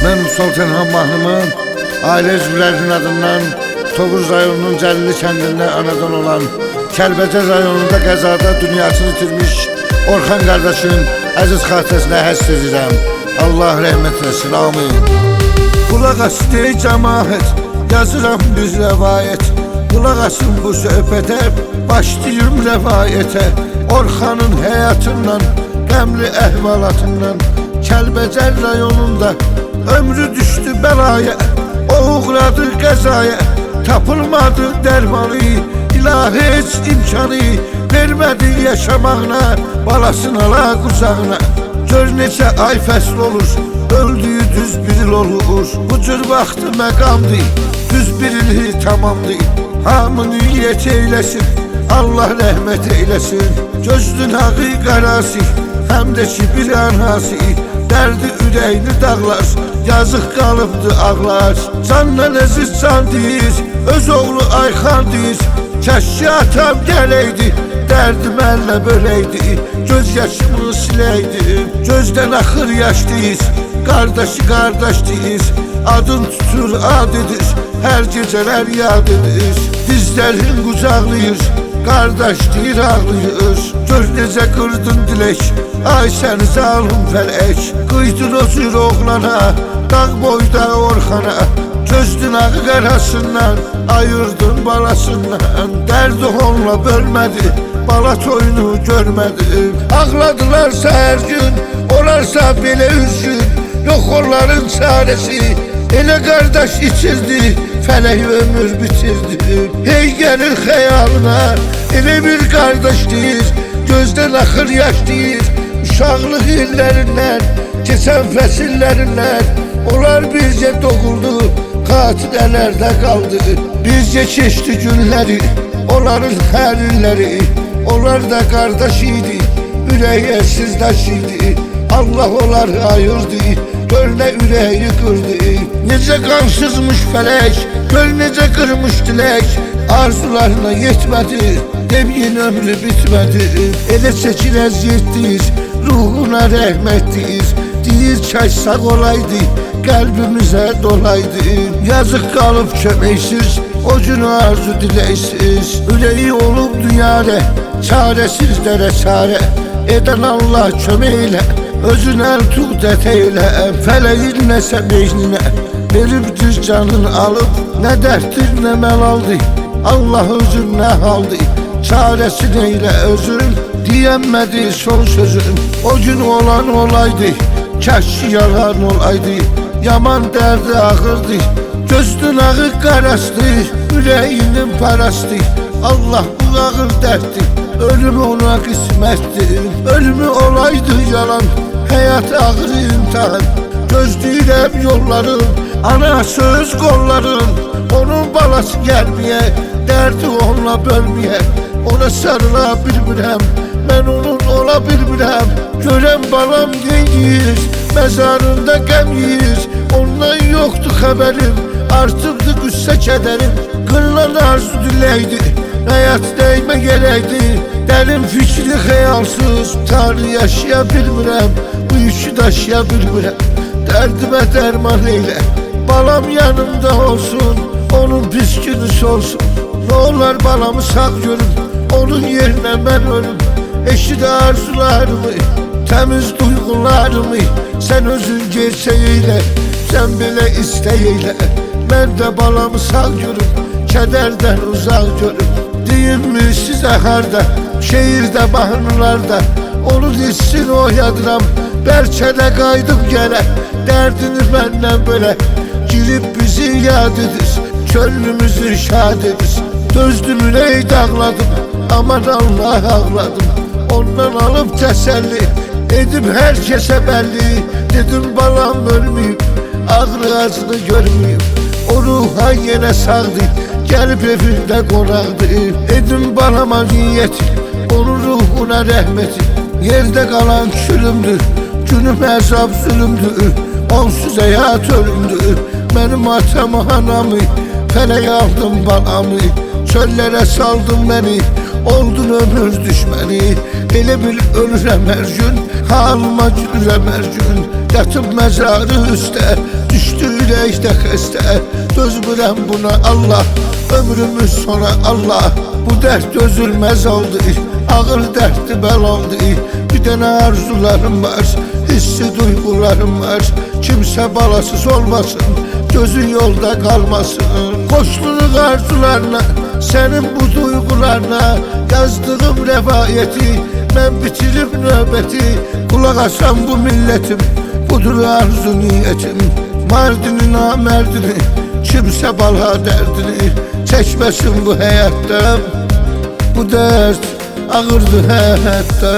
Ben Sultan mahnımın aile üzvlərinin adından Tovuz rayonunun Cəlili kəndində anadan olan Kəlbəcər rayonunda qəzada dünyasını itirmiş Orxan qardaşın əziz xatirəsinə həsr edirəm. Allah rəhmət etsin, amin. Qulaq asdı cəmaət, yazıram bir rəvayət. Qulaq asın bu söhbətə, başlayım rəvayətə. Orxanın həyatından, qəmli əhvalatından Kəlbəcər rayonunda ömrü düşdü bəlaya. O uğradı qəzaya, tapılmadı dərmanı. İlahi heç imkanı vermədi yaşamağına, balasını ala qucağına. Gör neçə ay fəsl olur, öldüyü düz bir il olur. Bu cür vaxtı məqamdır, düz bir ili tamamdır. Hamı niyyət eyləsin, Allah rəhmət eyləsin. Gözlün ağı qarası, həm də ki bir anası. Dərdi ürəyini dağlar, yazıq qalıbdı ağlar. Canla əziz can deyir, öz oğlu Ayxan deyir. Kəşki atam gələydi, dərdim əllə böləydi. Göz yaşımı siləydi, gözdən axır yaş deyir. Qardaşı qardaş deyir, adın tutur ad edir. Hər gecələr yad edir, dizlərin qucaqlayır. Qardaş deyir ağlayır, gör necə qırdın dilək. Ay sən zalım fələk, qıydın o cür oğlana, dağ boyda Orxana. Gözdün ağı qarasından, ayırdın balasından. Dərdi onunla bölmədi, bala toyunu görmədi. Ağladılarsa hər gün, olarsa belə üzgün. Yox onların çarəsi, elə qardaş içirdi, fələk ömür bitirdi. Hey gəlir xəyalına, elə bir qardaş deyir, gözdən axır yaş deyir. Uşaqlıq illərindən, keçən fəsillərindən, onlar bircə doğuldu, xatirələrdə qaldı. Bircə keçdi günləri, onların hər illəri. Onlar da qardaş idi, ürəyi ərsizdaş idi. Allah onları ayırdı, gör nə ürəyi qırdı. Necə qansızmış fələk, gör necə qırmış dilək. Arzularına yetmədi, demin ömrü bitmədi. Elə çəkir əziyyətdir, ruhuna rəhmətdir. Deyir çay sağ olaydı, qəlbimizə dolaydı. Yazıq qalıb köməksiz, o gün arzu diləksiz. Ürəyi olub dünyarə, çarəsiz dərə çarə. Edən Allah kömək elə, özün əl tut ətəylə. Fələyin nəsə beyninə verib düz canını alıb, nə dərddir nə məlaldır, Allah özün nə haldır. Çarəsini elə özün, deyəmədi son sözün. O gün olan olaydı, kəşki yalan olaydı. Yaman dərdi ağırdı, gözdün ağı qarastı, ürəyinin parastı. Allah bu ağır dərddir, ölüm ona qismətdir. Ölümü olaydı yalan, həyat ağır imtihan. Gözləyirəm yolların, ana söz qolların. Onun balası gəlməyə, dərdi onunla bölməyə. Ona sarıla bilmirəm, mən onun ola bilmirəm. Görəm balam deyir, məzarında qəm yiyir. Ondan yoxdur xəbərim, artıbdı qüssə kədərim. Qırılan arzu diləkdi, həyat dəymə gələkdi. Dərin fikri xəyalsız, tarih yaşaya bilmirəm. Bu yükü daşıya bilmirəm, dərdimə dərman eylə. Balam yanımda olsun, onun pis günü solsun. Nə olar balamı sağ görüm, onun yerinə mən ölüm. Eşid arzularımı, təmiz duyğularımı. Sən özün gerçək eylə, sən belə istək eylə. Mən də balamı sağ görüm, kədərdən uzaq görüm. Deyimmi sizə harda, şehirdə, mahnılarda. Onun hissini oyadıram, bəlkə də qaydım gələ. Dərdini məndən belə, girib bizi yad edir, könlümüzü şad edir. Dözdüm ürək dağladım, aman Allah ağladım. Ondan alıb təsəlli, edim hər kəsə bəlli. Dedim balam ölməyib, ağrı acını görməyib. O ruhan yenə sağdır, gəlib evimdə qonaqdır. Edim balama niyyəti, onun ruhuna rəhməti. Yerdə qalan külümdür, günüm əzab zülümdür. Onsuz həyat ölümdür, mənim atamı anamı. Fələk aldım balamı, çöllərə saldım məni. Oldun ömür düşməni, elə bil ölürəm hər gün. Halıma gülürəm hər gün, yatıb məzarı üstə, düşdü ürəkdə xəstə. Dözmürəm buna Allah, ömrümüz sona Allah. Bu dərd dözülməz oldu, ağır dərddi bəlaldı. Bir dənə arzularım var, hissi duygularım var. Kimsə balasız olmasın, gözün yolda qalmasın. Qoşulur arzularına, sənin bu duygularına, yazdığım rəvayəti, mən bitirib növbəti. Qulaq asan bu millətim, budur arzu niyyətim. Mardini namərdini, kimsə bala dərdini çəkməsin bu həyatda. Bu dərd ağırdır həyatda.